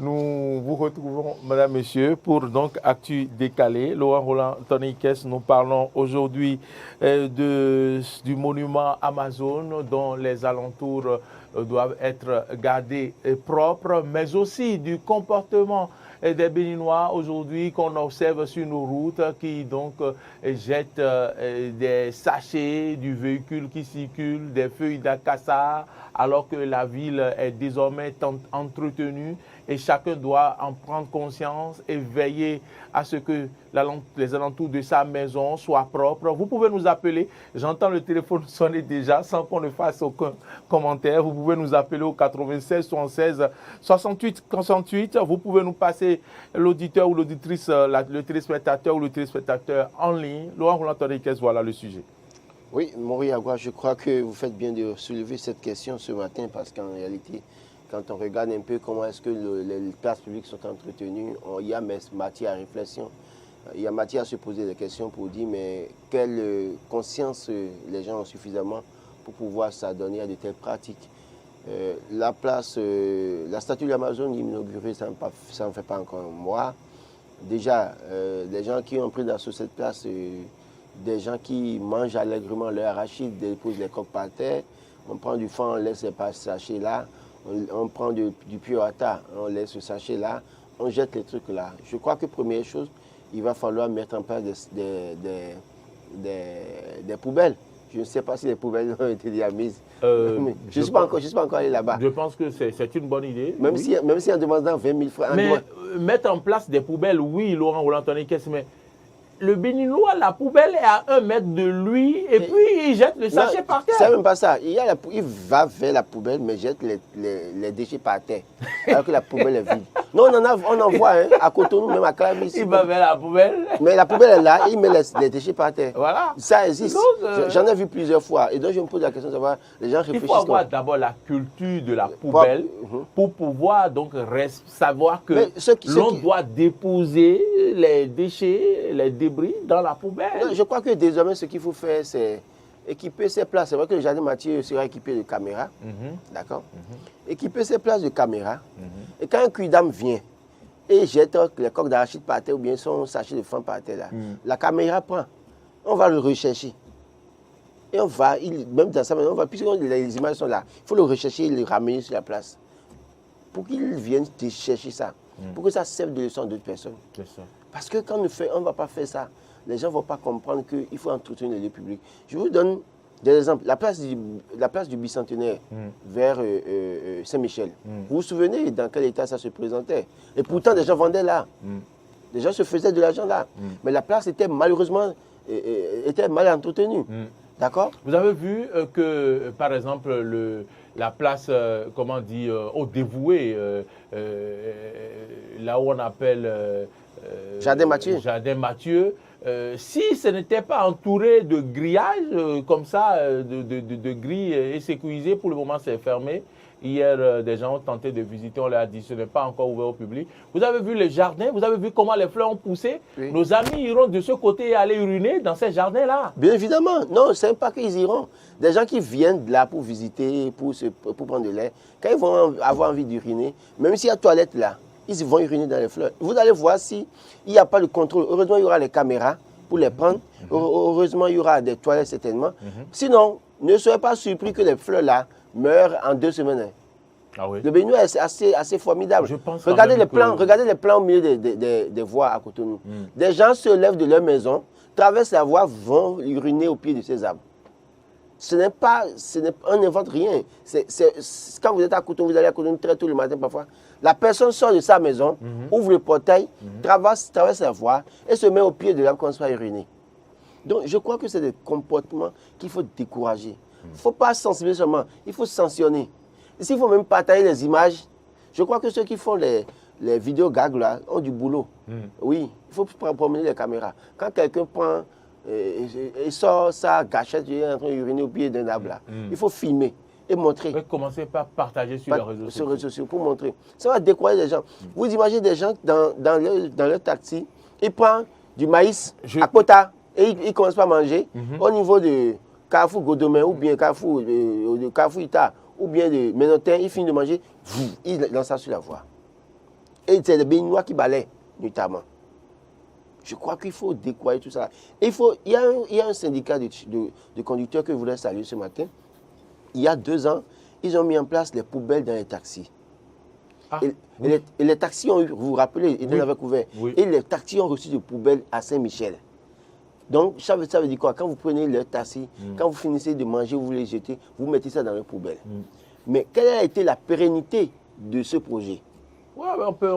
Nous vous retrouvons, Madame, Monsieur, pour donc Actu Décalé. Laurent Roland Tonnikes, nous parlons aujourd'hui du monument Amazon dont les alentours doivent être gardés et propres, mais aussi du comportement des Béninois aujourd'hui qu'on observe sur nos routes qui donc jettent des sachets du véhicule qui circule, des feuilles d'acassa, alors que la ville est désormais entretenue et chacun doit en prendre conscience et veiller à ce que les alentours de sa maison soient propres. Vous pouvez nous appeler, j'entends le téléphone sonner déjà sans qu'on ne fasse aucun commentaire. Vous pouvez nous appeler au 96 76 68 68. Vous pouvez nous passer l'auditeur ou l'auditrice, le téléspectateur ou le téléspectateur en ligne. Laurent Roland Tonnikes, voilà le sujet. Oui, Maurice Agua, je crois que vous faites bien de soulever cette question ce matin parce qu'en réalité, quand on regarde un peu comment est-ce que les places publiques sont entretenues, il y a matière à réflexion. Il y a matière à se poser des questions pour dire mais quelle conscience les gens ont suffisamment pour pouvoir s'adonner à de telles pratiques. La statue de l'Amazon inaugurée, ça ne fait pas encore un mois. Déjà, les gens qui ont pris d'assaut cette place, des gens qui mangent allègrement leur arachide, déposent les coques par terre, on prend du fond, on laisse les sachets là, on prend du Purata, on laisse ce sachet là, on jette les trucs là. Je crois que première chose, il va falloir mettre en place des poubelles. Je ne sais pas si les poubelles ont été déjà mises. Je ne suis pas encore allé là-bas. Je pense que c'est une bonne idée. Même si en demandant 20 000 francs. Mais mettre en place des poubelles, oui, Laurent Roland Tonnikes, mais le Béninois, la poubelle est à 1 mètre de lui et puis il jette le sachet par terre. C'est même pas ça. Il va vers la poubelle mais jette les déchets par terre. Alors que la poubelle est vide. Non, on en voit hein, à Cotonou, même à Clavis. Il va vers la poubelle. Mais la poubelle est là, il met les déchets par terre. Voilà. Ça existe. J'en ai vu plusieurs fois. Et donc je me pose la question de savoir, les gens réfléchissent. Il faut avoir d'abord la culture de la poubelle pour pouvoir donc savoir que l'on doit déposer les déchets, les débris dans la poubelle. Non, je crois que désormais, ce qu'il faut faire, c'est équiper ces places. C'est vrai que le jardin Mathieu sera équipé de caméras. D'accord. Équiper ces places de caméras. Et quand un cuidam vient et jette les coques d'arachide par terre ou bien son sachet de fond par terre, là, la caméra prend. On va le rechercher. Et on va, même dans sa maison, puisque les images sont là, il faut le rechercher et le ramener sur la place. Pour qu'il vienne chercher ça. Pour que ça serve de leçon à d'autres personnes. Parce que quand on ne va pas faire ça, les gens ne vont pas comprendre qu'il faut entretenir les lieux publics. Je vous donne des exemples. La place du Bicentenaire vers Saint-Michel. Vous vous souvenez dans quel état ça se présentait? Et pourtant, des gens vendaient là. Les gens se faisaient de l'argent là. Mais la place était malheureusement mal entretenue. D'accord? Vous avez vu que, par exemple, la place, comment dire, au dévoué, là où on appelle Jardin Mathieu. Jardin Mathieu. Si ce n'était pas entouré de grillages comme ça, de grilles et sécurisé, pour le moment c'est fermé. Hier, des gens ont tenté de visiter, on leur a dit ce n'est pas encore ouvert au public. Vous avez vu les jardins, vous avez vu comment les fleurs ont poussé. Oui. Nos amis iront de ce côté et aller uriner dans ces jardins-là. Bien évidemment, non, c'est pas qu'ils iront. Des gens qui viennent là pour visiter, pour prendre de l'air, quand ils vont avoir envie d'uriner, même s'il y a toilette là, ils vont uriner dans les fleurs. Vous allez voir s'il n'y a pas de contrôle. Heureusement, il y aura les caméras pour les prendre. Heureusement, il y aura des toilettes certainement. Sinon, ne soyez pas surpris que les fleurs là meurent en 2 semaines. Ah oui. Le Béninois est assez formidable. Regardez les plans au milieu des voies à Cotonou. Des gens se lèvent de leur maison, traversent la voie, vont uriner au pied de ces arbres. On n'invente rien. Quand vous êtes à Cotonou, vous allez à Cotonou très tôt le matin parfois. La personne sort de sa maison, ouvre le portail, traverse la voie et se met au pied de l'arbre qu'on soit uriner. Donc je crois que c'est des comportements qu'il faut décourager. Il ne faut pas sensibiliser seulement, il faut sanctionner. S'il faut même partager les images, je crois que ceux qui font les vidéos gags là ont du boulot. Oui, il faut promener les caméras. Quand quelqu'un prend et sort sa gâchette, il est en train d'uriner au pied d'un arbre là, il faut filmer et montrer. Commencer par partager sur les réseaux sociaux. Pour montrer. Ça va décourager les gens. Vous imaginez des gens dans leur taxi, ils prennent du maïs à quota et ils commencent pas à manger au niveau de Carrefour Godomain ou bien Carrefour Ita ou bien de Ménotin, ils finissent de manger, ils lancent ça sur la voie. Et c'est les Béninois qui balaient, notamment. Je crois qu'il faut décoyer tout ça. Il y a un syndicat de conducteurs que je voudrais saluer ce matin. Il y a 2 ans, ils ont mis en place les poubelles dans les taxis. Ah, et oui. les taxis ont eu, vous vous rappelez, ils Oui. avaient couvert. Oui. Et les taxis ont reçu des poubelles à Saint-Michel. Donc, ça veut dire quoi? Quand vous prenez le taxi, quand vous finissez de manger, vous les jetez, vous mettez ça dans les poubelles. Mais quelle a été la pérennité de ce projet? Ouais, on peut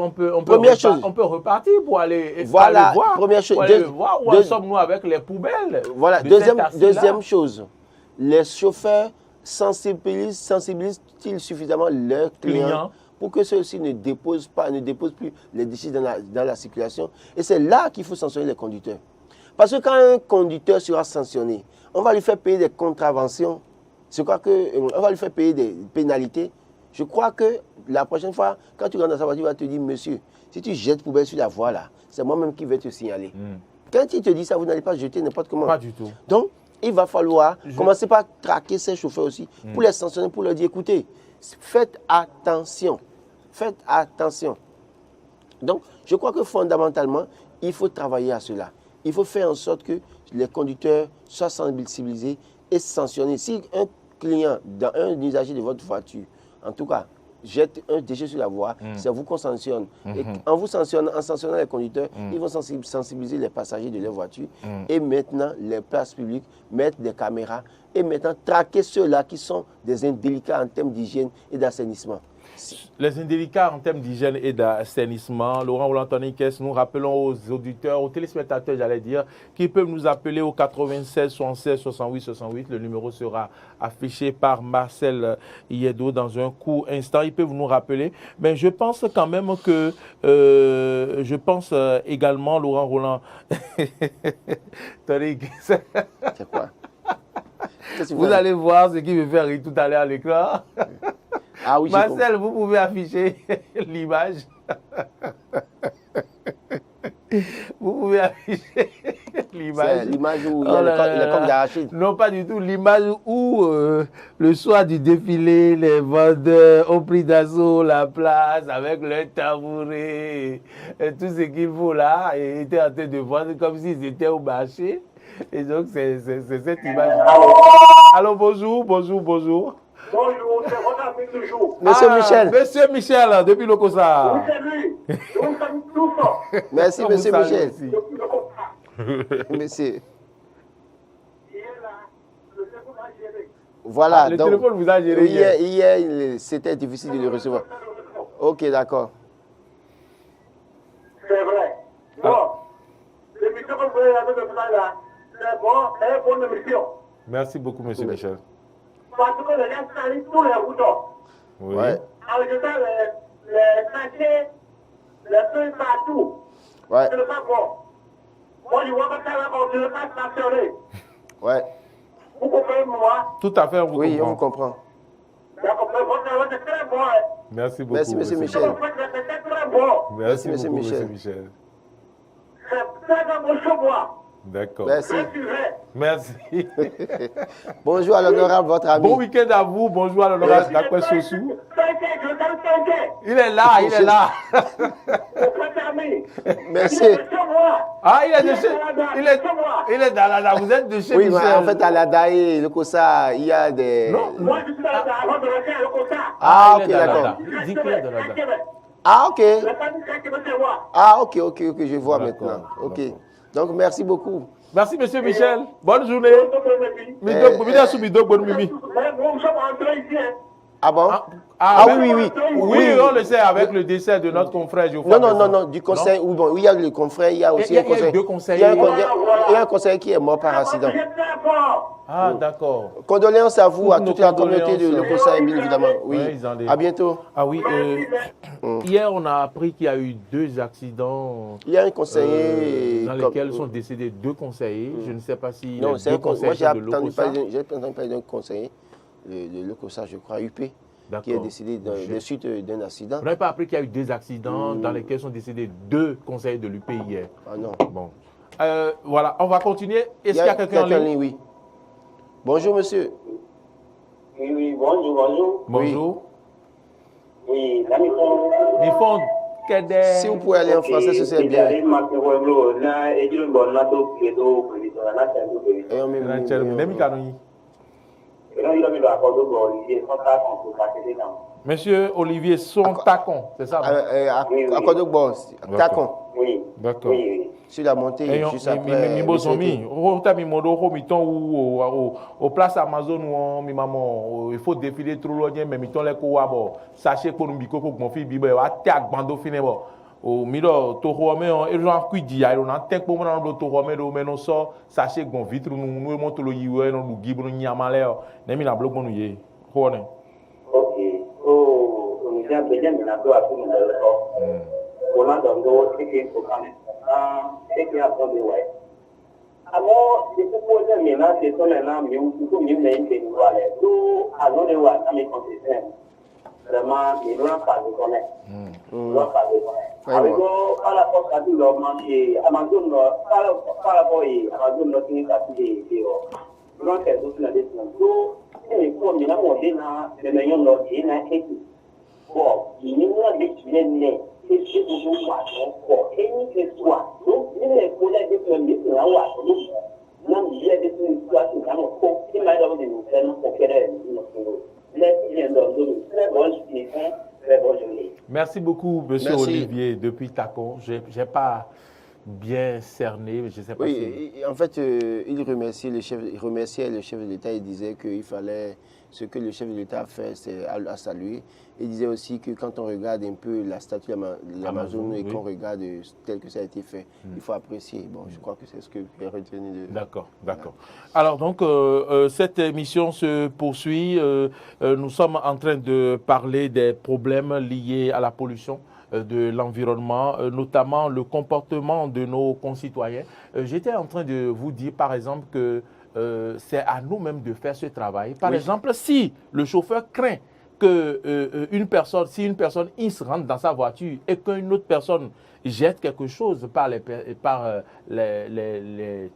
repartir pour aller, Voilà, aller voir, première chose. pour aller voir où en sommes-nous avec les poubelles. Voilà, de cet taxi-là. deuxième chose, les chauffeurs sensibilisent-ils suffisamment leurs clients pour que ceux-ci ne déposent plus les déchets dans la circulation? Et c'est là qu'il faut sanctionner les conducteurs. Parce que quand un conducteur sera sanctionné, on va lui faire payer des contraventions, on va lui faire payer des pénalités. Je crois que la prochaine fois, quand tu rentres dans sa voiture, il va te dire, monsieur, si tu jettes poubelle sur la voie là, c'est moi-même qui vais te signaler. Quand il te dit ça, vous n'allez pas jeter n'importe comment. Pas du tout. Donc, il va falloir commencer par traquer ces chauffeurs aussi, pour les sanctionner, pour leur dire, écoutez, faites attention. Faites attention. Donc, je crois que fondamentalement, il faut travailler à cela. Il faut faire en sorte que les conducteurs soient sensibilisés et sanctionnés. Si un client, un usager de votre voiture, en tout cas, jette un déchet sur la voie, c'est vous qu'on sanctionne. Et en sanctionnant les conducteurs, ils vont sensibiliser les passagers de leur voiture. Et maintenant, les places publiques mettent des caméras et maintenant traquer ceux-là qui sont des indélicats en termes d'hygiène et d'assainissement. Les indélicats en termes d'hygiène et d'assainissement, Laurent Roland-Tonnikes, nous rappelons aux auditeurs, aux téléspectateurs, j'allais dire, qu'ils peuvent nous appeler au 96 76 68 68. Le numéro sera affiché par Marcel Yedo dans un court instant. Ils peuvent nous rappeler. Mais je pense quand même que, également, Laurent Roland-Tonnikes. C'est quoi? Vous allez voir ce qui me fait rire tout à l'heure à l'écran. Ah oui, Marcel, vous pouvez afficher l'image. Vous pouvez afficher l'image. C'est l'image où il y a les coques d'arachide. Non, pas du tout. L'image où, le soir du défilé, les vendeurs ont pris d'assaut la place avec leur tabouret et tout ce qu'il faut là, et étaient en train de vendre comme s'ils étaient au marché. Et donc, c'est cette image. Allô, bonjour. Bonjour, c'est votre ami toujours. Monsieur Michel. Monsieur Michel, depuis le Kosa. Oui, c'est lui. Nous sommes tous forts. Merci, On monsieur vous salue Michel. aussi. Depuis le Costa. Monsieur. Il est là. Le téléphone a géré. Voilà. Le donc, téléphone vous a géré hier, c'était difficile de le recevoir. Ok, d'accord. C'est vrai. Bon. L'émission que vous voyez avec le plan là, c'est bon, c'est une bonne émission. Merci beaucoup, monsieur Michel. Parce que les gens salissent tous les boutons. Oui. Ouais. En jetant les sachets, les feuilles partout. Ouais. Ce n'est pas bon. Moi, je vois que ça va continuer à stationner. Ouais. Vous comprenez moi? Tout à fait, on vous Oui, on vous comprend. comprend. D'accord, mais votre travail c'est très bon. Hein. Merci beaucoup, Merci, monsieur Michel. Ce que vous faites, c'est très bon. Merci, Merci, beaucoup, monsieur monsieur Michel. C'est très bon chez moi. D'accord. Merci. Très sujet. Merci. Bonjour à l'honorable, votre ami. Bon week-end à vous. Bonjour à l'honorable Dakwe Sossou. T'inquiète. Il est là, il est là. Votre ami. Merci. Il est chez moi. Ah, il est de chez... Il est dans la... Vous êtes de chez Oui, mais Michel. en fait, à la DAE, le COSA, il y a des... Non. Moi, je suis là avant de rentrer à l'Ocosa. Ah, il est ok, dans la d'accord. DAE. Il dit qu'il est dans la DAE. Ah, ok. La famille, c'est moi. Ah, ok, je vois D'accord, maintenant. Ok. d'accord. Donc, merci beaucoup. Merci, monsieur Michel. Bonne journée. Mais bon, Bonne mimi. nous sommes entrés ici. Hein. Ah bon? Ah, oui. Oui, on le sait avec le décès de notre confrère Geoffroy. Non, du conseil, oui, bon, il y a le confrère, il y a aussi Il y a un conseiller. deux conseillers. Il y a un conseiller qui est mort par accident. C'est très fort. Ah, d'accord. Condoléances à vous, à Toutes toute nos la communauté de condoléances. l'Ocosa, bien évidemment. Oui. Ouais, ils ont des- À bientôt. Ah oui, hier on a appris qu'il y a eu 2 accidents Il y a un conseiller. dans lesquels sont décédés 2 conseillers. Je ne sais pas si Non, les c'est 2 un conseiller. Moi, conseillers de l'Ocosa. j'ai entendu parler d'un conseiller de l'Ocosa, je crois, UP, qui est D'accord. décédé des suites d'un accident. Vous n'avez pas appris qu'il y a eu 2 accidents dans lesquels sont décédés 2 conseillers de l'UP hier. Ah non. Bon. Voilà, on va continuer. Est-ce qu'il y a quelqu'un en ligne? Oui. Bonjour, monsieur. Oui, bonjour. Bonjour. Oui, la mission. Mifond, Si vous pouvez aller en français, ce serait bien. Et Monsieur Olivier Sontacon, c'est ça? À Kodogbo, Tacon. Oui. D'accord. Oui. Sur la montée, juste après. Au place Amazon où il faut défiler trop loin, mais mi les quoi sachez pour nous bico mon fils bibe a tag bando fine bo. Au miro to rome et genre cuidi a on tek pour mon to rome do mais non so sachez gon vitre nous monte le yiwe non du gibro nyamale ne mi na blog mon yé. Hone. OK. Oh, on vient bien na do a tout le on a dans d'autres qui sont quand même et qui a pas de ouais. Alors, c'est pour poser maintenant, c'est son nom, mais où tout mieux n'est que nous voilà. Tout à l'heure de voir, ça me concerne. Vraiment, il doit pas de connaître. Il doit pas de connaître. Avec à la force à tout leur marché, Amazon, par rapport à Amazon, notre initiative de donc c'est tout la destination. Tout et comme il a monté dans le meilleur nord et na équipe. Bon, il n'y a pas de c'est ce que vous voyez pour any histoire. Donc, il est pour la définition de la loi. Non, il y a des histoires qui sont pour qui m'a donné une scène pour faire une Merci beaucoup, monsieur Olivier, depuis Tacon. Je n'ai pas bien cerné, mais je ne sais pas si... En fait, il remerciait le chef de l'État. Il disait qu'il fallait... Ce que le chef de l'État a fait, c'est à saluer. Il disait aussi que quand on regarde un peu la statue de l'Amazon et qu'on regarde tel que ça a été fait, il faut apprécier. Bon, je crois que c'est ce que j'ai retenu de... D'accord, d'accord. Alors donc, cette émission se poursuit. Nous sommes en train de parler des problèmes liés à la pollution de l'environnement, notamment le comportement de nos concitoyens. J'étais en train de vous dire, par exemple, que c'est à nous-mêmes de faire ce travail. Par exemple, si le chauffeur craint que si une personne il se rentre dans sa voiture et qu'une autre personne jette quelque chose par les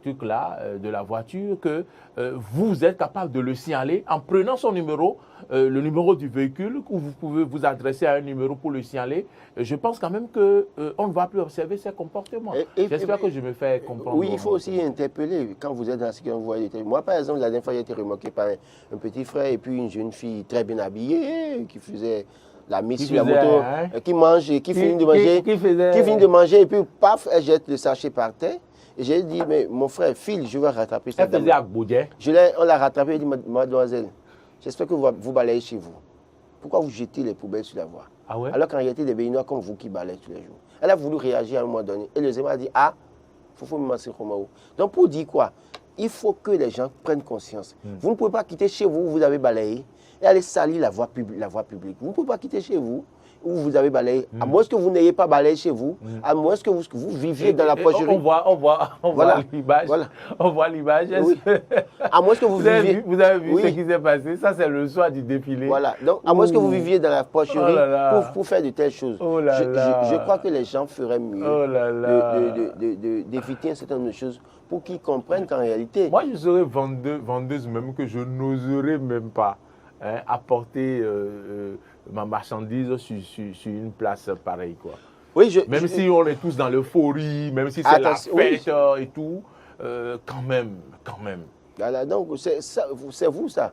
trucs là de la voiture, que vous êtes capable de le signaler en prenant son numéro, le numéro du véhicule, où vous pouvez vous adresser à un numéro pour le signaler. Je pense quand même qu'on ne va plus observer ces comportements. J'espère que je me fais comprendre. Oui, il faut aussi interpeller quand vous êtes dans ce que vous voyez. Moi, par exemple, la dernière fois, j'ai été remarqué par un petit frère et puis une jeune fille très bien habillée qui faisait la mise sur la moto, qui mange, qui finit de manger et puis paf, elle jette le sachet par terre. Et j'ai dit, mais mon frère, file, je vais rattraper cette dame. On l'a rattrapé et dit, mademoiselle, j'espère que vous balayez chez vous. Pourquoi vous jetez les poubelles sur la voie? Alors qu'en réalité, des Béninois comme vous qui balayent tous les jours. Elle a voulu réagir à un moment donné. Et le deuxième a dit, faut me masser comme ça. Donc pour dire quoi? Il faut que les gens prennent conscience. Vous ne pouvez pas quitter chez vous où vous avez balayé et aller salir la voie publique. Vous ne pouvez pas quitter chez vous où vous avez balayé, à moins que vous n'ayez pas balayé chez vous, à moins que vous viviez dans la pocherie. On voit l'image. Voilà. On voit l'image. Oui. À moins que vous viviez... Vous avez vu ce qui s'est passé? Ça, c'est le soir du défilé. Voilà. Donc, à moins que vous viviez dans la pocherie pour faire de telles choses. Je crois que les gens feraient mieux d'éviter un certain nombre de choses pour qu'ils comprennent qu'en réalité... Moi, je serais vendeuse même que je n'oserais même pas apporter ma marchandise sur une place pareille, quoi. Oui, même si on est tous dans l'euphorie, même si c'est la fête et tout, quand même. Voilà, donc c'est vous ça.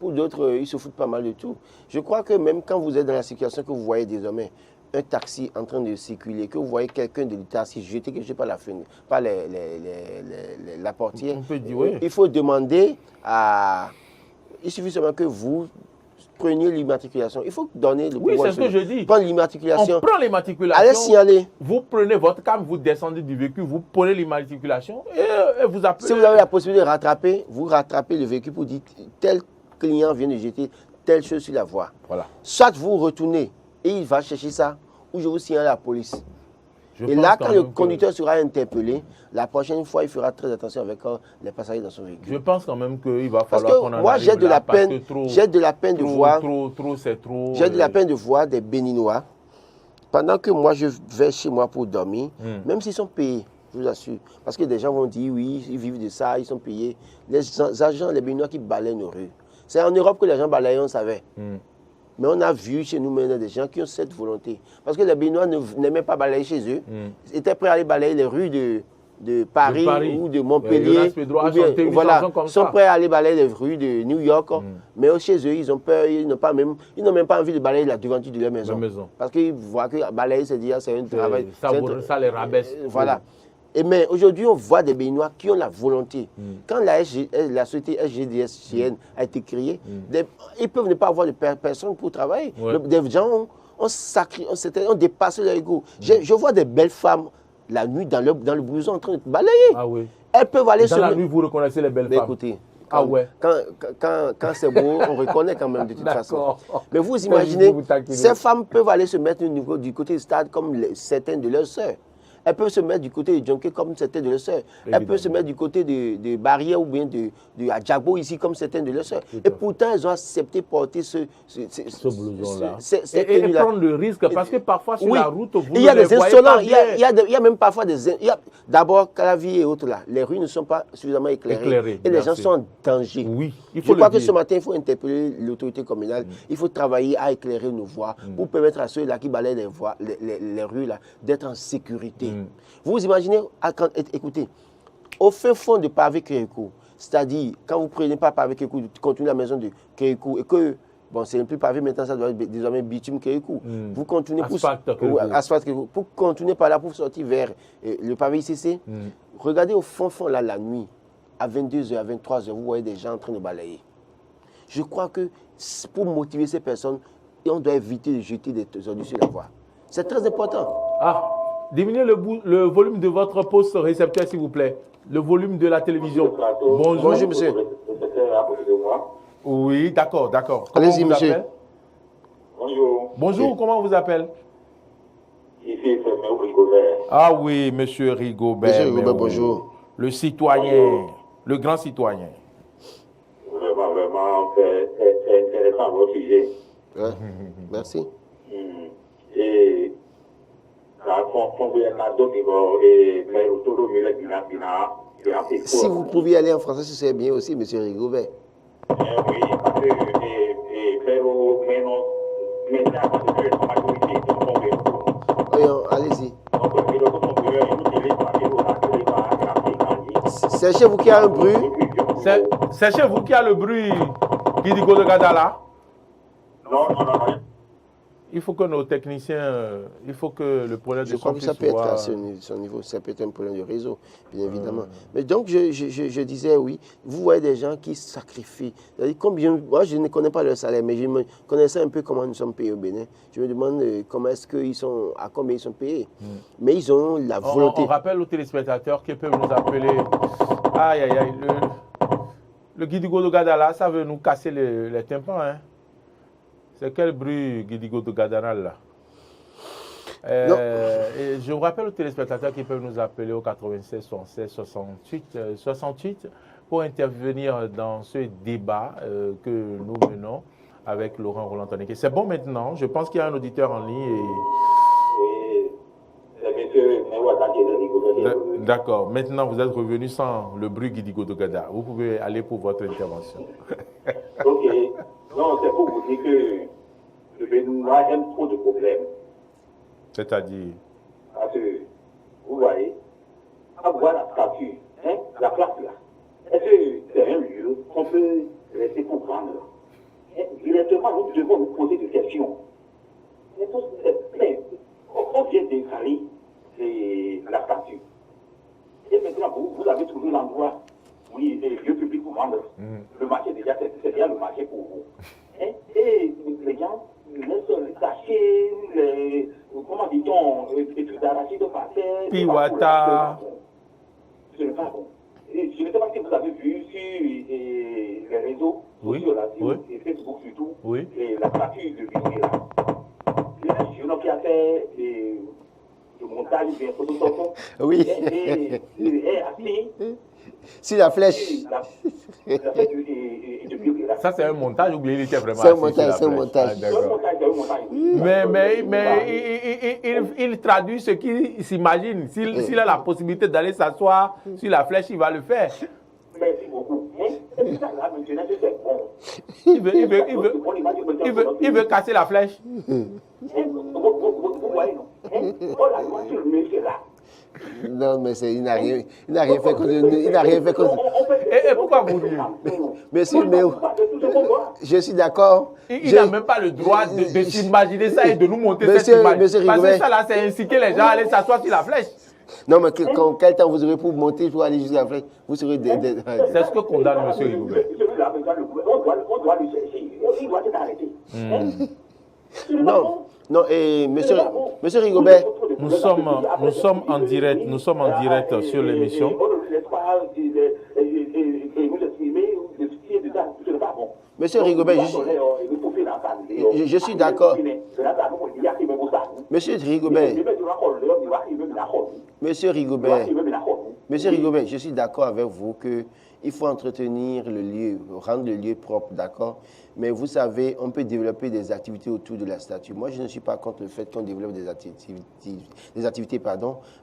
Pour d'autres, ils se foutent pas mal de tout. Je crois que même quand vous êtes dans la situation que vous voyez désormais, un taxi en train de circuler, que vous voyez quelqu'un de taxi jeter quelque chose par la fenêtre, par la portière, on peut dire, oui. Il faut demander à... Il suffit seulement que vous preniez l'immatriculation. Il faut donner le pouvoir. Oui, c'est ce que je dis. Prendre l'immatriculation. On prend l'immatriculation. Allez signaler. Vous prenez votre cam, vous descendez du véhicule, vous prenez l'immatriculation et vous appelez. Si vous avez la possibilité de rattraper, vous rattrapez le véhicule pour dire tel client vient de jeter telle chose sur la voie. Voilà. Soit vous retournez et il va chercher ça, ou je vous signale à la police. Et là, quand le conducteur sera interpellé, la prochaine fois, il fera très attention avec les passagers dans son véhicule. Je pense quand même qu'il va falloir qu'on en moi, j'ai de la peine, j'ai de la peine de voir, j'ai de la peine de voir des Béninois, pendant que moi, je vais chez moi pour dormir, même s'ils sont payés, je vous assure. Parce que des gens vont dire, oui, ils vivent de ça, ils sont payés. Les agents, les Béninois qui balayent nos rues. C'est en Europe que les gens balayent, on savait. Mais on a vu chez nous maintenant des gens qui ont cette volonté. Parce que les Béninois n'aimaient pas balayer chez eux. Ils étaient prêts à aller balayer les rues de Paris ou de Montpellier. Ils sont prêts à aller balayer les rues de New York. Mais chez eux, ils ont peur, ils n'ont même pas envie de balayer la devanture de leur maison. Parce qu'ils voient que balayer, c'est un travail. Ça les rabaisse. Voilà. Mais aujourd'hui, on voit des Béninois qui ont la volonté. Quand la société SGDSCN a été créée, ils peuvent ne pas avoir de personnes pour travailler. Des gens ont dépassé leur ego. Je vois des belles femmes la nuit dans le blouson en train de balayer. Ah oui. Elles peuvent aller dans la nuit, vous reconnaissez les belles femmes. Écoutez, quand c'est beau, on reconnaît quand même de toute façon. Mais vous imaginez, ces femmes peuvent aller se mettre du côté du stade comme certaines de leurs sœurs. Elles peuvent se mettre du côté de Djonké comme certaines de leurs sœurs. Elles peuvent se mettre du côté de Barrière ou bien de Adjagbo ici comme certaines de leurs sœurs. Et pourtant, elles ont accepté porter ce blouson-là. Et prendre le risque parce que parfois sur la route, vous il y a des insolents. Il y a même parfois des... D'abord, Calavier et autres là, les rues ne sont pas suffisamment éclairées. Et les gens sont en danger. Oui, je crois que ce matin, il faut interpeller l'autorité communale. Il faut travailler à éclairer nos voies pour permettre à ceux-là qui balayent les rues là d'être en sécurité. Vous imaginez, écoutez, au fin fond de pavé Kérékou, c'est-à-dire quand vous ne prenez pas pavé Kérékou, vous continuez la maison de Kérékou et que, bon, c'est un peu pavé maintenant, ça doit être désormais bitume Kérékou. Vous continuez asphalte Kérékou, pour continuer par là, pour sortir vers le pavé ICC. Regardez au fond là, la nuit, à 22h, à 23h, vous voyez des gens en train de balayer. Je crois que pour motiver ces personnes, on doit éviter de jeter des ordures sur la voie. C'est très important. Diminuez le volume de votre poste récepteur, s'il vous plaît. Le volume de la télévision. Bonjour, monsieur. Oui, d'accord. Allez-y, monsieur. Bonjour, comment on vous appelle? Ici, c'est M. Rigobert. Ah oui, monsieur Rigobert. Monsieur Rigobert, bonjour. Le citoyen, le grand citoyen. Vraiment, c'est intéressant votre sujet. Merci. Et si vous pouviez aller en français, ce serait bien aussi, monsieur Rigobert. Oui, parce que allez-y. C'est chez vous qui a un bruit. C'est chez vous qui a le bruit, Guidigo de Gadala. Non. Il faut que nos techniciens, il faut que le problème de son Je crois que ça peut être à son niveau, ça peut être un problème de réseau, bien évidemment. Mais donc, je disais, oui, vous voyez des gens qui sacrifient. Moi, je ne connais pas leur salaire, mais je me connaissais un peu comment nous sommes payés au Bénin. Je me demande comment est-ce qu'ils sont, à combien ils sont payés. Mais ils ont la volonté. On rappelle aux téléspectateurs qui peuvent nous appeler. Le Guidigo de Gadala, ça veut nous casser les tympans, hein. C'est quel bruit, Guidigo de Gadala, là? Et je vous rappelle aux téléspectateurs qui peuvent nous appeler au 96 76 68 pour intervenir dans ce débat que nous menons avec Laurent Roland-Toniquet. C'est bon maintenant, je pense qu'il y a un auditeur en ligne. D'accord, maintenant vous êtes revenu sans le bruit Guidigo de Gadala. Vous pouvez aller pour votre intervention. Ok. Non, c'est pour vous dire que le Béninois aime trop de problèmes. C'est-à-dire? Parce que, vous voyez, quand vous voyez la statue, la place là, est-ce que c'est un lieu qu'on peut laisser pour prendre? Directement, nous devons nous poser des questions. On vient d'installer la statue. Et maintenant, vous avez trouvé l'endroit où il y a des lieux publics pour vendre. Le marché, déjà, c'est bien le marché pour vous. Et les gens laissent cacher comment dit-on, les trucs d'arachide de terre. Piwata. Ce n'est pas bon. Et je ne sais pas si vous avez vu sur les réseaux sociaux, et Facebook surtout, la statue de Vigné là. Il y a un jeune qui a fait le montage bien photo. Oui. Et assis. Si la flèche. Ça, c'est un montage ou bien il était vraiment c'est un montage. Mais il traduit ce qu'il s'imagine. S'il a la possibilité d'aller s'asseoir sur la flèche, il va le faire. Merci beaucoup. Et puis ça, là, maintenant, c'est bon. Il veut casser la flèche. Vous voyez, non? Oh, la loi sur le monsieur là. Non, mais il n'a rien fait contre. Il n'a rien fait contre. Et pourquoi vous dites? Monsieur, mais je suis d'accord. Il n'a même pas le droit de s'imaginer ça et de nous montrer cette image. Parce que ça, là, c'est inciter les gens à aller s'asseoir sur la flèche. Non, mais quel temps vous aurez pour monter, pour aller jusqu'à la flèche? Vous serez C'est ce que condamne M. Rigobert. On doit lui chercher. Il doit s'arrêter. Non, et monsieur Rigobert. Nous sommes en direct sur l'émission. Monsieur Rigobert, je suis d'accord. Monsieur Rigobert, je suis d'accord avec vous qu'il faut entretenir le lieu, rendre le lieu propre, d'accord? Mais vous savez, on peut développer des activités autour de la statue. Moi, je ne suis pas contre le fait qu'on développe des activités,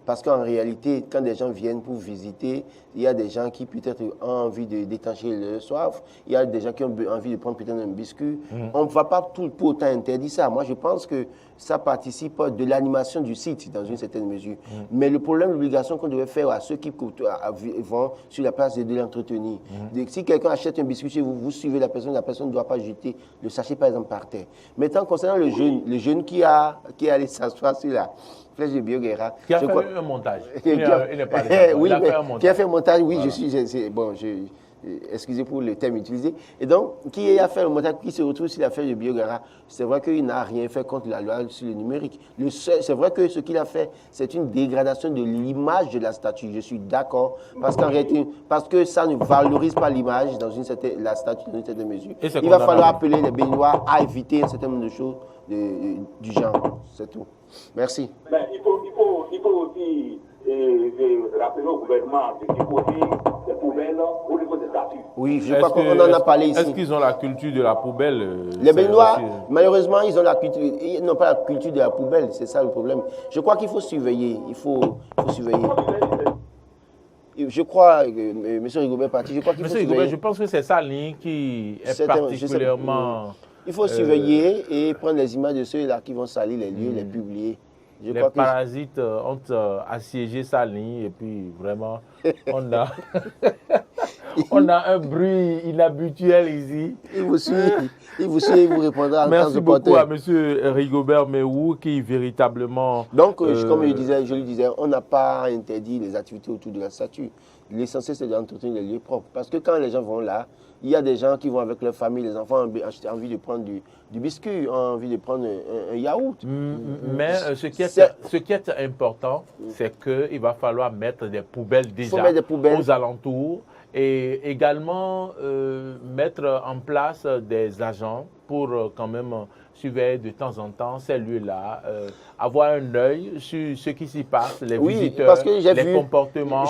parce qu'en réalité, quand des gens viennent pour visiter, il y a des gens qui peut-être ont envie de détacher leur soif, il y a des gens qui ont envie de prendre peut-être un biscuit. On ne va pas tout pour autant interdire ça. Moi, je pense que ça participe de l'animation du site dans une certaine mesure. Mais le problème, l'obligation qu'on devait faire à ceux qui vont sur la place de l'entretenir. Si quelqu'un achète un biscuit chez vous, vous suivez la personne ne doit pas jeter le sachet par exemple par terre. Maintenant, concernant le jeune qui est allé s'asseoir sur la flèche de Bioguera. Qui a fait un montage. Il n'est pas d'accord. Oui, il a fait un montage. Qui a fait un montage, oui, voilà. Excusez pour le terme utilisé. Et donc, qui a fait le montage, qui se retrouve sur la flèche de Bioguera, c'est vrai qu'il n'a rien fait contre la loi sur le numérique. C'est vrai que ce qu'il a fait, c'est une dégradation de l'image de la statue. Je suis d'accord, parce qu'en réalité, parce que ça ne valorise pas l'image la statue dans une certaine mesure. Il va falloir appeler les Béninois à éviter un certain nombre de choses du genre. C'est tout. Merci. Mais il faut aussi rappeler au gouvernement de déposer des poubelles au niveau des statues. Oui, je crois qu'on en a parlé ici. Est-ce qu'ils ont la culture de la poubelle? Les Béninois, malheureusement, ils n'ont pas la culture de la poubelle. C'est ça le problème. Je crois qu'il faut surveiller. Il faut surveiller. Je crois, M. Rigobert parti, je crois qu'il faut surveiller. Rigobert, je pense que c'est sa ligne qui est particulièrement... Il faut surveiller et prendre les images de ceux-là qui vont salir les lieux, les publier. Les parasites ont assiégé sa ligne et puis vraiment, on a un bruit inhabituel ici. Il vous suit, il vous répondra en temps de porteur. Merci beaucoup à M. Rigobert Méhou qui véritablement... Donc, comme je le disais, on n'a pas interdit les activités autour de la statue. L'essentiel, c'est d'entretenir les lieux propres. Parce que quand les gens vont là, il y a des gens qui vont avec leur famille, les enfants ont envie de prendre du biscuit, ont envie de prendre un yaourt. Mais ce qui est important, c'est qu'il va falloir mettre des poubelles déjà aux alentours et également mettre en place des agents pour quand même surveiller de temps en temps ces lieux-là, avoir un œil sur ce qui s'y passe, les visiteurs, parce que les comportements,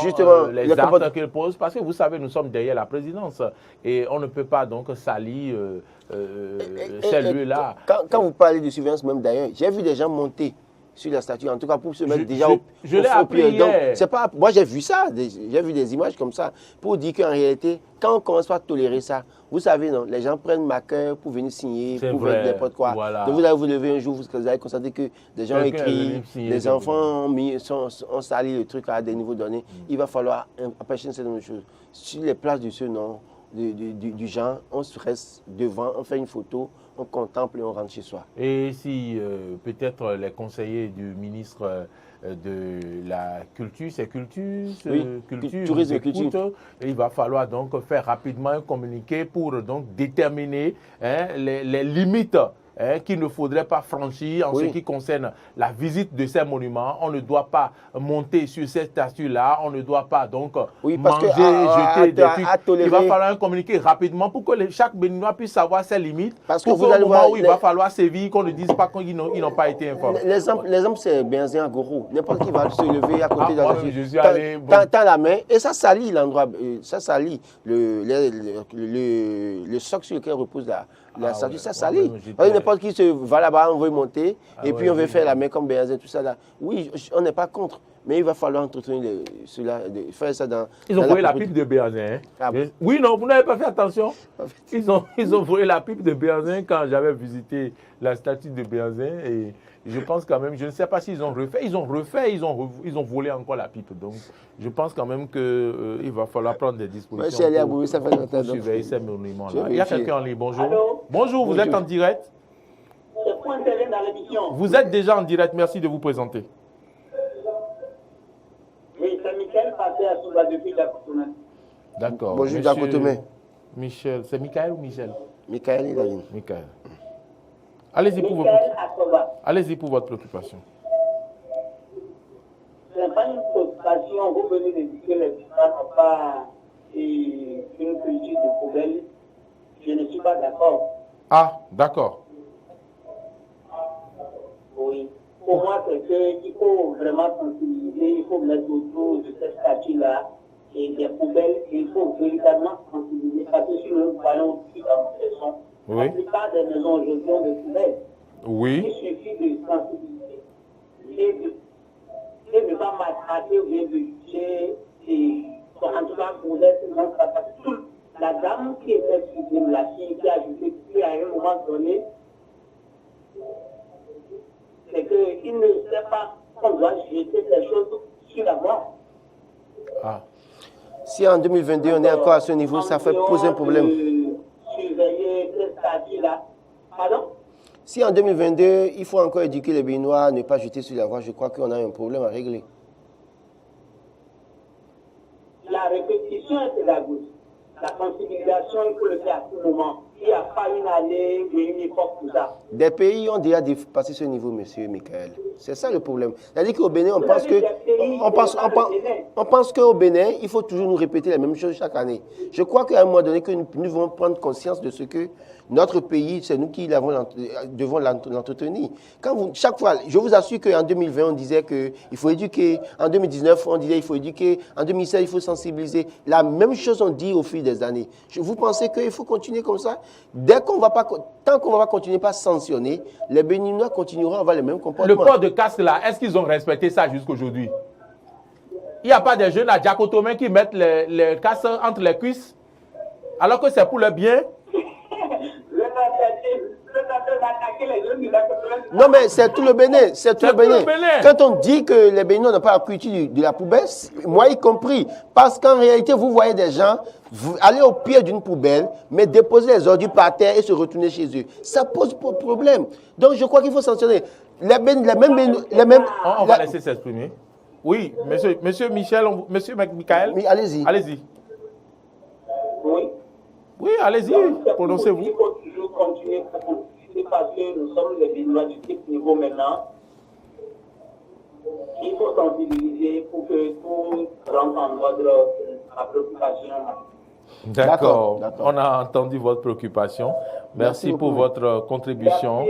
les actes qu'ils posent. Parce que vous savez, nous sommes derrière la présidence et on ne peut pas donc salir ces lieux-là. Quand vous parlez de surveillance même d'ailleurs, j'ai vu des gens monter sur la statue, en tout cas pour se mettre déjà je l'ai appris hier. C'est pas, moi j'ai vu ça, j'ai vu des images comme ça, pour dire qu'en réalité, quand on commence pas à tolérer ça, vous savez, non, les gens prennent marqueur pour venir signer, pour faire n'importe quoi. Voilà. Donc vous allez vous lever un jour, vous allez constater que des gens ont écrit, les enfants ont sali le truc à des niveaux donnés. Il va falloir empêcher une certaine chose. Sur les places de ce nom, du genre, on se reste devant, on fait une photo, on contemple et on rentre chez soi. Et si peut-être les conseillers du ministre de la culture, c'est culture, tourisme et culture, il va falloir donc faire rapidement un communiqué pour donc déterminer les limites qu'il ne faudrait pas franchir en ce qui concerne la visite de ces monuments. On ne doit pas monter sur ces statues-là, on ne doit pas donc manger, jeter des trucs. Il va falloir un communiqué rapidement pour que chaque Béninois puisse savoir ses limites. Parce que pour qu'au moment où il va falloir sévir, qu'on ne dise pas qu'ils n'ont pas été informés. L'exemple, c'est Benzin à Goro. N'importe qui va se lever à côté de la statue. Je suis allé... Tends la main et ça salit l'endroit, ça salit le socle sur lequel repose la statue, ça salit. n'importe qui se va là-bas, on veut monter, et puis on veut faire la main. main comme Béazin, tout ça là. Oui, on n'est pas contre, mais il va falloir entretenir cela, faire ça dans. Ils ont dans volé la propriété. pipe de Béazin. Hein? Ah bon? Oui, non, vous n'avez pas fait attention. Ils ont volé la pipe de Béazin quand j'avais visité la statue de Béazin. Et je pense quand même, je ne sais pas s'ils ont refait. Ils ont volé encore la pipe. Donc, je pense quand même qu'il va falloir prendre des dispositions pour surveiller ces monuments-là. Il y a quelqu'un en ligne. Bonjour. Allô? Bonjour, vous êtes en direct. C'est pour intervenir dans l'émission. Vous êtes déjà en direct. Merci de vous présenter. Oui, c'est Michael passé à Souba depuis Dakotomé. D'accord. Bonjour, Monsieur Dakotomé. Michel. C'est Michael ou Michel? Michael, il a dit. Michael. Allez-y pour, Michael Asoba. allez-y pour votre préoccupation. Ce n'est pas une préoccupation. Vous venez de dire que les Binois n'ont pas une culture de poubelle. Je ne suis pas d'accord. Ah, d'accord. Oui. Pour moi, c'est qu'il faut vraiment sensibiliser, il faut mettre autour de cette statue-là et des poubelles, et il faut véritablement sensibiliser. Parce que si nous voyons aussi dans nos maisons, Oui. la plupart des maisons aujourd'hui ont des poubelles. Oui. Il suffit de sensibiliser et de ne pas maltraiter ou bien de juger. Et en tout cas, pour la dame qui était suivie, la fille qui a ajouté, qui à un moment donné, c'est qu'il ne sait pas qu'on doit jeter des choses sur la mort. Ah. Si en 2022 on est encore à ce niveau, ça fait poser un problème. Surveiller ces statuts-là. Pardon? Si en 2022, il faut encore éduquer les Béninois à ne pas jeter sur la voie, je crois qu'on a un problème à régler. La répétition est pédagogique. La sensibilisation, il faut le faire à tout moment. Il n'y a pas une année et une époque pour ça. Des pays ont déjà dépassé ce niveau, monsieur Michael. C'est ça le problème. C'est-à-dire qu'au Bénin, on pense qu'au Bénin, il faut toujours nous répéter les mêmes choses chaque année. Je crois qu'à un moment donné, que nous devons prendre conscience de ce que notre pays, c'est nous qui devons l'entretenir. Chaque fois, je vous assure qu'en 2020, on disait qu'il faut éduquer. En 2019, on disait qu'il faut éduquer. En 2016, il faut sensibiliser. La même chose on dit au fil des années. Vous pensez qu'il faut continuer comme ça? Tant qu'on ne va pas continuer par sanctionner, les Béninois continueront à avoir les mêmes comportements. Le port de casque là, est-ce qu'ils ont respecté ça jusqu'aujourd'hui? Il n'y a pas des jeunes à Diakotomé qui mettent les casques entre les cuisses alors que c'est pour le bien? Non, mais c'est tout le Bénin. C'est tout le Bénin. Quand on dit que les Béninois n'ont pas la culture de la poubelle, moi y compris, parce qu'en réalité, vous voyez des gens aller au pied d'une poubelle, mais déposer les ordures par terre et se retourner chez eux. Ça pose problème. Donc, je crois qu'il faut sanctionner. On va laisser s'exprimer. Oui, monsieur Michel, monsieur Michael. Oui, allez-y. Allez-y. Oui. Oui, allez-y, prononcez-vous. Il faut toujours continuer parce que nous sommes les Béninois du type niveau maintenant. Il faut sensibiliser pour que tout rentre en ordre à préoccupation. D'accord. On a entendu votre préoccupation. Merci pour votre contribution.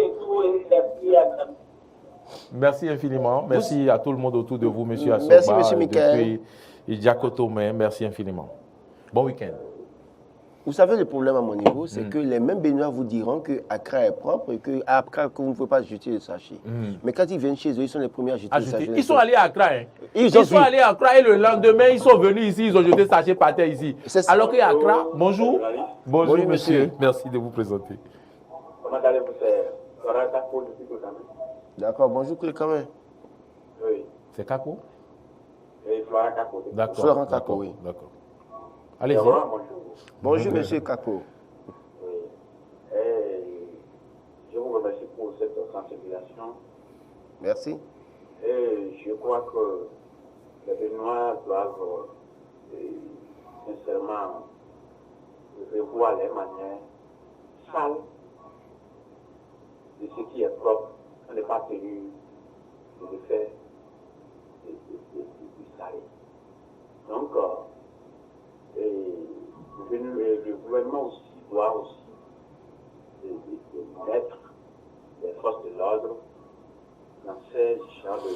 Merci infiniment. Merci à tout le monde autour de vous, monsieur Asoba. Merci, monsieur Michael. Depuis Diakotomé. Merci infiniment. Bon week-end. Vous savez, le problème à mon niveau, c'est que les mêmes Béninois vous diront que Accra est propre et qu'à Accra, vous ne pouvez pas jeter le sachet. Mais quand ils viennent chez eux, ils sont les premiers à jeter le sachet. Ils sont allés à Accra. Hein. Ils sont allés à Accra et le lendemain, ils sont venus ici, ils ont jeté le sachet par terre ici. Alors qu'à Accra, bonjour. Bonjour, monsieur. Merci de vous présenter. Comment allez-vous, c'est Florent Kako depuis Kotamé. D'accord, bonjour, quand même. Oui. C'est Kako? Oui, Florent Kako. D'accord. Florent Kako, oui. D'accord. Allez-y. Bonjour, monsieur Kako. Oui. Je vous remercie pour cette sensibilisation. Merci. Et je crois que les Béninois doivent sincèrement revoir les manières sales de ce qui est propre. On n'est pas tenu de le faire du salé. Donc, le gouvernement aussi doit aussi mettre les forces de l'ordre dans ces genres de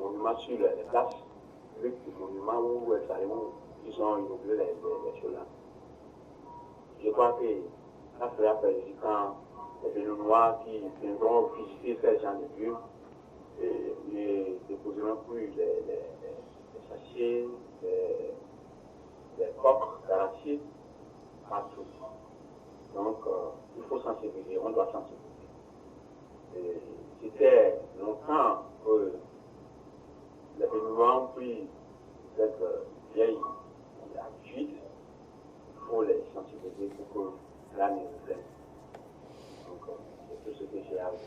monuments sur les places, avec des monuments où ils ont inauguré les choses là. Je crois que ça ferait plaisir quand les Béninois qui viendront visiter ces gens de lieux et déposeront plus les sachets, les coques d'arachide partout. Donc, il faut sensibiliser, on doit sensibiliser. C'était longtemps que les Béninois ont pris cette vieille habitude. Il faut les sensibiliser pour que l'année revienne. Donc, c'est tout ce que j'ai à vous.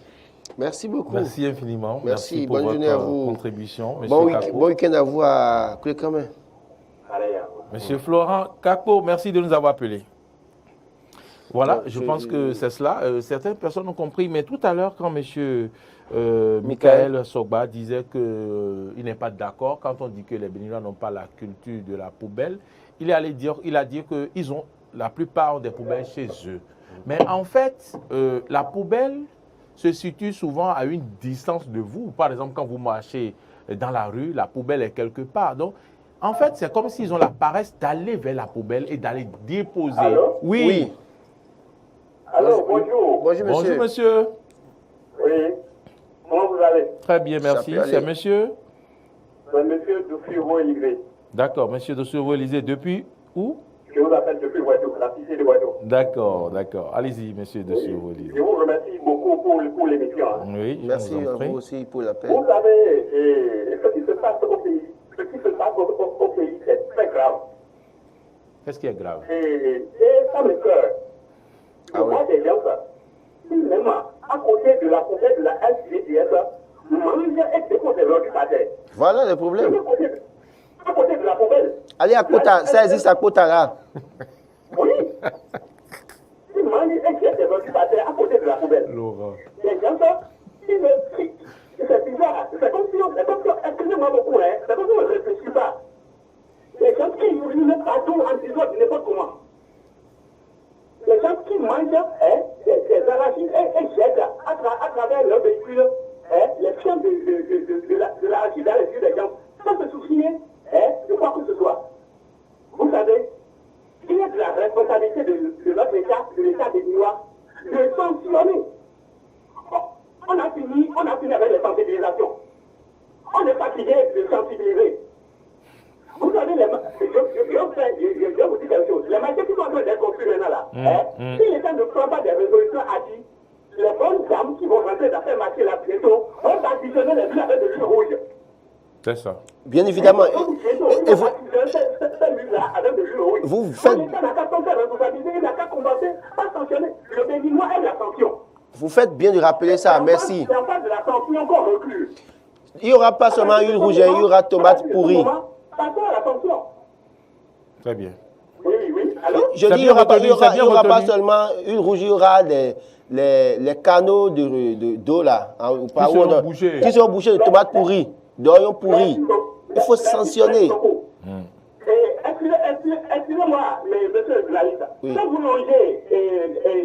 Merci beaucoup. Merci infiniment. Merci. Pour bonne votre journée à vous. Contribution. Bon week-end à vous à Clécamin. Pareil à vous. Monsieur Florent Kako, merci de nous avoir appelés. Voilà, je pense que c'est cela. Certaines personnes ont compris, mais tout à l'heure, quand monsieur Michael Sogba disait qu'il n'est pas d'accord, quand on dit que les Béninois n'ont pas la culture de la poubelle, il a dit qu'ils ont la plupart des poubelles chez eux. Mais en fait, la poubelle se situe souvent à une distance de vous. Par exemple, quand vous marchez dans la rue, la poubelle est quelque part. Donc, en fait, c'est comme s'ils ont la paresse d'aller vers la poubelle et d'aller déposer. Allô? Oui. Allô, bonjour. Bonjour, monsieur. Bonjour, monsieur. Oui. Comment vous allez? Très bien, merci. peut aller. C'est monsieur? C'est monsieur Dufiro Élisée. D'accord, monsieur Dosuro Élysée. Depuis où? Je vous appelle depuis Ouadou, la piscine de Ouadou. D'accord, d'accord. Allez-y, monsieur Dosuro Je Élysée. vous remercie beaucoup pour l'émission. Hein. Oui, je Merci vous en à prie. vous aussi pour l'appel. Vous savez, ce qui se passe au pays, c'est très grave. Qu'est-ce qui est grave? Et ça me cœur. Je vois des gens qui, même à côté de la poubelle de la SGDS, mangent et déposent des ordures par terre. Voilà le problème. À côté de la poubelle. Allez à Kota, ça existe à Kota là. Oui. Ils mangent et jettent des ordures par terre à côté de la poubelle. Laurent. Les gens, c'est bizarre. C'est comme si excusez-moi beaucoup, hein, c'est comme si on ne réfléchit pas. Les gens qui urinent partout en disant n'importe comment. Les gens qui mangent des arachides et jettent à travers leur véhicule les fientes de l'arachide dans les yeux des gens, sans se soucier de quoi que ce soit. Vous savez, il y a de la responsabilité de notre État, de l'État des Béninois, de sanctionner. On a fini avec les sensibilisations. On est fatigué de sensibiliser. Vous savez, je vais vous dire quelque chose. Les marchés qui sont en train d'être construits maintenant là, si l'État ne prend pas des résolutions à dire, les bonnes dames qui vont rentrer dans ces marchés-là bientôt vont additionner les villes avec de l'huile rouge. C'est ça. Bien évidemment. Et vous faites. L'État n'a qu'à prendre ses responsabilités, il n'a qu'à combattre, pas sanctionner. Le Béninois aime la sanction. Vous faites bien de rappeler ça, merci. C'est en face de la sanction qu'on recule. Il n'y aura pas seulement huile rouge, il y aura tomate pourrie. Passons à la sanction. Très bien. Oui, oui. Alors, Je dis, il n'y aura pas seulement huile rouge, il y aura les canaux d'eau là, qui seront bouchés de tomates pourries, d'oignons pourris. Il faut sanctionner. Excusez-moi, monsieur le journaliste. Quand vous longez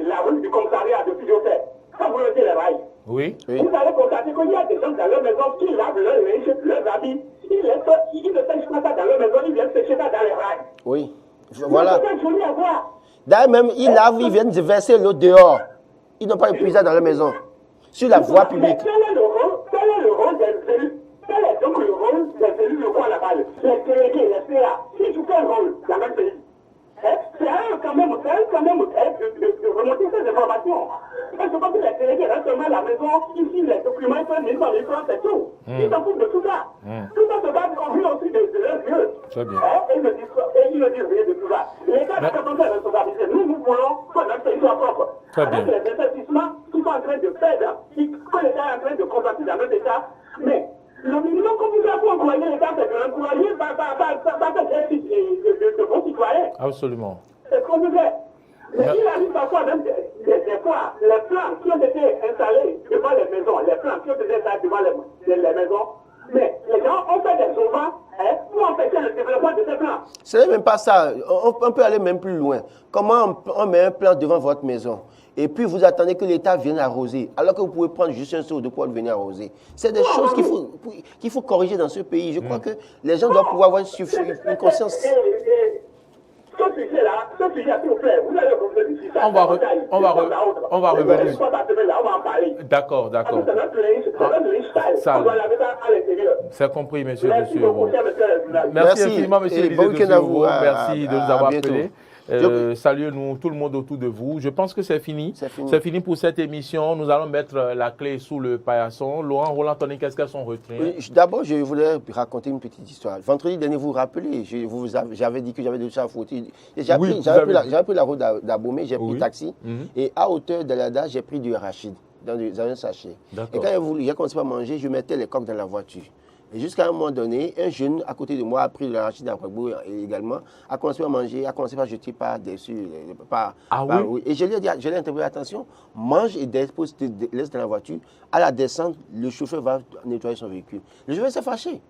la rue du commissariat de Pidiotet, quand vous longez les rails, Oui. vous allez constater qu'il y a des gens dans leur maison qui lavent leur linge, leurs habits. Ils ne sèchent pas ça dans leur maison, ils viennent sécher ça dans les rails. Oui. Voilà. C'est joli à voir. D'ailleurs, même, ils lavent, ils viennent verser l'eau dehors. Ils n'ont pas épuisé dans leur maison. Sur la voie publique. Quel est le rôle des élus? Quel est donc le rôle des élus locaux à la balle? Les délégués, les CA, ils jouent quel rôle dans notre pays? C'est à eux quand même de remonter ces informations. Parce que quand les délégués restent seulement à la maison, ici les documents, ils prennent c'est tout. Ils s'en foutent de tout ça. Tout ça se base en vue aussi de leurs yeux. Très bien. Et ils ne disent rien de tout ça. L'État n'a qu'à prendre ses responsabilités. Nous voulons que notre pays soit propre. Très Avec bien. les investissements qui sont en train de faire, que l'État est en train de combattre dans notre État. Mais le minimum qu'on vous a pour encourager l'État, c'est de l'encourager par de bons citoyens. Absolument. C'est ce qu'on nous fait. Mais il arrive parfois même des fois, les plans qui ont été installés devant les maisons, maisons, mais les gens ont fait des auvents pour empêcher le développement de ces plans. Ce n'est même pas ça. On peut aller même plus loin. Comment on met un plan devant votre maison et puis vous attendez que l'État vienne arroser, alors que vous pouvez prendre juste un seau de poêle venir arroser. C'est des choses qu'il faut corriger dans ce pays. Je crois que les gens doivent pouvoir avoir une conscience. Ce sujet-là, s'il vous plaît, vous allez revenir sur ça. On va revenir. On va en parler. D'accord. C'est notre lifestyle. On doit laver ça à l'intérieur. C'est compris, monsieur. Merci beaucoup, Merci infiniment, monsieur Élisée de Sureau. Merci de nous avoir appelés. Saluez-nous, tout le monde autour de vous. Je pense que c'est fini. C'est fini pour cette émission. Nous allons mettre la clé sous le paillasson. Laurent Roland, Tony, qu'est-ce qu'elles sont retenues? D'abord, je voulais raconter une petite histoire. Vendredi dernier, vous vous rappelez, j'avais dit que j'avais déjà fauté. J'avais pris la route d'Abomey, j'ai pris taxi. Et à hauteur de l'Ada, j'ai pris du arachide dans un sachet. Et quand j'ai commencé à manger, je mettais les coques dans la voiture. Et jusqu'à un moment donné, un jeune à côté de moi a pris de l'arachide à Kwagbo également, a commencé à manger, a commencé à jeter par-dessus. Oui. Et je lui ai dit, interpellé, attention, mange et laisse dans la voiture. À la descente, le chauffeur va nettoyer son véhicule. Le chauffeur s'est fâché.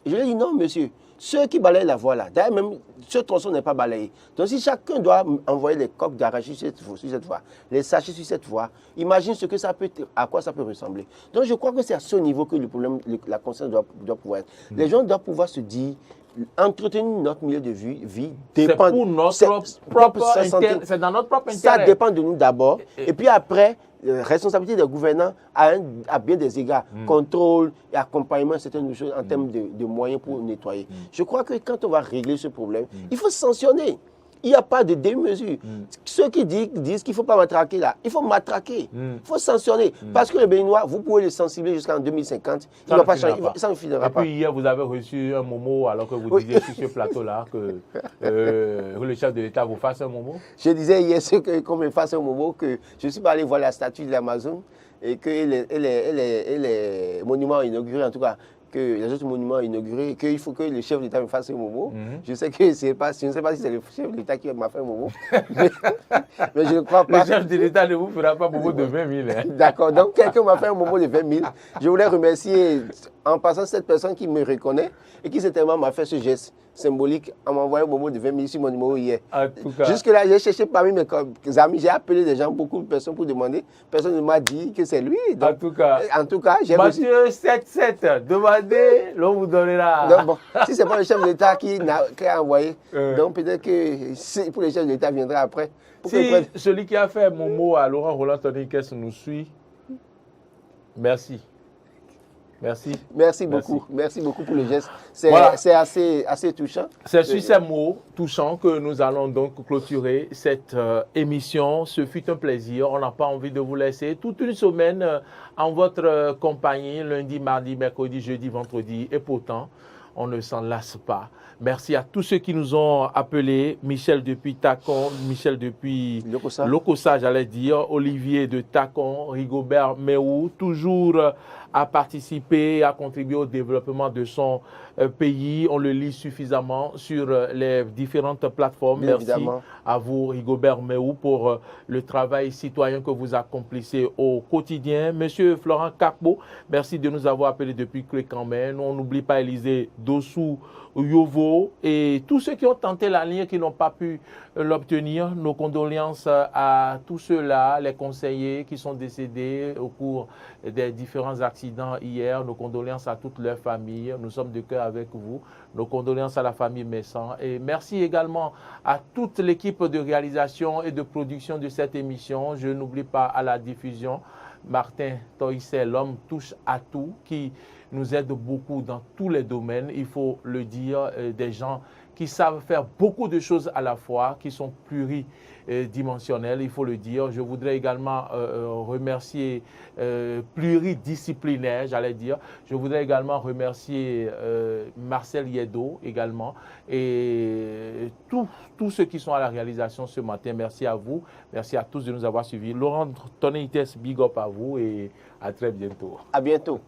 Et je lui ai dit, non, monsieur, ceux qui balayent la voie là, d'ailleurs même ce tronçon n'est pas balayé. Donc si chacun doit envoyer les coques d'arachide sur cette voie, les sachets sur cette voie, imagine ce que ça peut, à quoi ça peut ressembler. Donc je crois que c'est à ce niveau que le problème, la conscience doit pouvoir être. Les gens doivent pouvoir se dire, entretenir notre milieu de vie dépend pour notre propre santé. C'est dans notre propre intérêt. Ça dépend de nous d'abord. Et puis après, responsabilité des gouvernants à bien des égards, contrôle et accompagnement, certaines choses en termes de moyens pour nettoyer. Je crois que quand on va régler ce problème, il faut sanctionner. Il n'y a pas de demi-mesure. Ceux qui disent qu'il ne faut pas matraquer là, il faut matraquer. Il faut sanctionner. Parce que le Béninois, vous pouvez le sensibiliser jusqu'en 2050. Il ne va pas changer. Ça ne finira pas. Et puis hier, vous avez reçu un momo alors que vous disiez sur ce plateau-là que le chef de l'État vous fasse un momo. Je disais hier qu'on me fasse un momo, que je suis allé voir la statue de l'Amazon et que les monuments inaugurés, en tout cas, que les autres monuments inaugurés, qu'il faut que le chef de l'État me fasse un momo. Je sais que je ne sais pas si c'est le chef de l'État qui m'a fait un momo. Mais je ne crois pas. Le chef de l'État ne vous fera pas momo de 20 000. Hein. D'accord. Donc, quelqu'un m'a fait un momo de 20 000. Je voulais remercier en passant cette personne qui me reconnaît et qui certainement m'a fait ce geste symbolique en m'envoyant un momo de 20 000 sur mon numéro hier. Jusque-là, j'ai cherché parmi mes amis, j'ai appelé des gens, beaucoup de personnes pour demander. Personne ne m'a dit que c'est lui. Donc, en tout cas, j'ai reçu. Mathieu 77, demandez, l'on vous donnera. Donc, bon, si ce n'est pas le chef de l'État qui a envoyé, donc peut-être que pour le chef de l'État viendra après. Si celui qui a fait mon mot à Laurent Roland Tony Kess nous suit, merci. Merci beaucoup. Merci beaucoup pour le geste. C'est assez touchant. C'est sur ces mots touchants que nous allons donc clôturer cette émission. Ce fut un plaisir. On n'a pas envie de vous laisser toute une semaine en votre compagnie, lundi, mardi, mercredi, jeudi, vendredi. Et pourtant, on ne s'en lasse pas. Merci à tous ceux qui nous ont appelés. Michel depuis Tacon, Michel depuis Lokossa, j'allais dire. Olivier de Tacon, Rigobert Méou, toujours à participer, à contribuer au développement de son pays. On le lit suffisamment sur les différentes plateformes. Bien Merci évidemment à vous, Rigobert Méou, pour le travail citoyen que vous accomplissez au quotidien. Monsieur Florent Kakbo, merci de nous avoir appelés depuis Clécamène. On n'oublie pas Élisée Dossou, Yovo et tous ceux qui ont tenté la ligne qui n'ont pas pu l'obtenir. Nos condoléances à tous ceux-là, les conseillers qui sont décédés au cours des différents accidents hier. Nos condoléances à toutes leurs familles. Nous sommes de cœur avec vous. Nos condoléances à la famille Messan. Et merci également à toute l'équipe de réalisation et de production de cette émission. Je n'oublie pas à la diffusion Martin Toïsset, l'homme touche à tout, qui nous aide beaucoup dans tous les domaines, il faut le dire, des gens qui savent faire beaucoup de choses à la fois, qui sont pluridimensionnels, il faut le dire. Je voudrais également remercier pluridisciplinaire, j'allais dire. Je voudrais également remercier Marcel Yedo également et tous ceux qui sont à la réalisation ce matin. Merci à vous, merci à tous de nous avoir suivis. Laurent Tony Kess, big up à vous et à très bientôt. À bientôt.